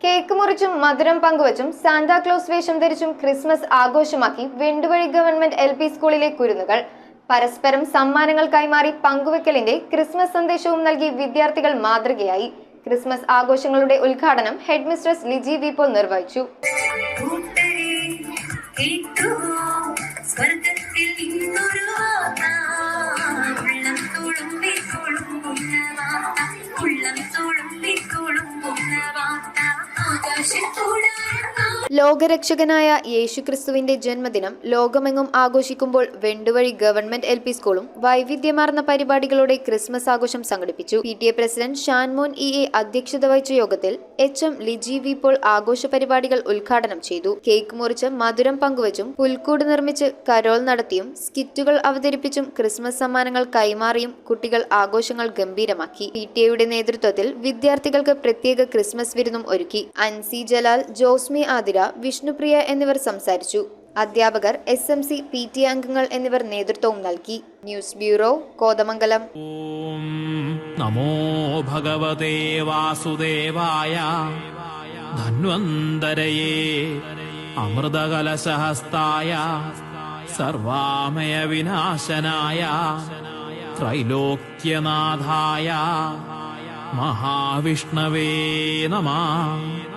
Cake മുറിച്ചും മധുരം പങ്കുവച്ചും Santa Claus വേഷം ധരിച്ചും Christmas ആഘോഷമാക്കി വെണ്ടുവഴി government LP സ്കൂളിലെ കുരുന്നുകൾ. പരസ്പരം സമ്മാനങ്ങൾ കൈമാറി പങ്കുവെക്കലിന്റെ ക്രിസ്മസ് സന്ദേശവും നൽകി വിദ്യാർത്ഥികൾ മാതൃകയായി. ക്രിസ്മസ് ആഘോഷങ്ങളുടെ ഉദ്ഘാടനം ഹെഡ് മിസ്ട്രസ് ലിജി വി പോൾ നിർവഹിച്ചു. ലോകരക്ഷകനായ യേശുക്രിസ്തുവിന്റെ ജന്മദിനം ലോകമെങ്ങും ആഘോഷിക്കുമ്പോൾ വെണ്ടുവഴി ഗവൺമെന്റ് LP സ്കൂളും വൈവിധ്യമാർന്ന പരിപാടികളോടെ ക്രിസ്മസ് ആഘോഷം സംഘടിപ്പിച്ചു. PTA പ്രസിഡന്റ് ഷാൻമോൻ EA അധ്യക്ഷത വഹിച്ച യോഗത്തിൽ HM ലിജി വി പോൾ ആഘോഷ പരിപാടികൾ ഉദ്ഘാടനം ചെയ്തു. കേക്ക് മുറിച്ച് മധുരം പങ്കുവച്ചും പുൽക്കൂട് നിർമ്മിച്ച് കരോൾ നടത്തിയും സ്കിറ്റുകൾ അവതരിപ്പിച്ചും ക്രിസ്മസ് സമ്മാനങ്ങൾ കൈമാറിയും കുട്ടികൾ ആഘോഷങ്ങൾ ഗംഭീരമാക്കി. PTA നേതൃത്വത്തിൽ വിദ്യാർത്ഥികൾക്ക് പ്രത്യേക ക്രിസ്മസ് വിരുന്നും ഒരുക്കി. അൻസി ജലാൽ, ജോസ്മി ആതിര, വിഷ്ണുപ്രിയ എന്നിവർ സംസാരിച്ചു. അധ്യാപകർ, SMC, PTA അംഗങ്ങൾ എന്നിവർ നേതൃത്വവും നൽകി. News bureau, Kothamangalam. നമോ ഭഗവതേ വാസുദേവായ ധന്വന്തരയേ അമൃതകലശഹസ്തായ സർവാമയ വിനാശനായ ത്രൈലോക്യനാഥായ മഹാവിഷ്ണവേ നമഃ.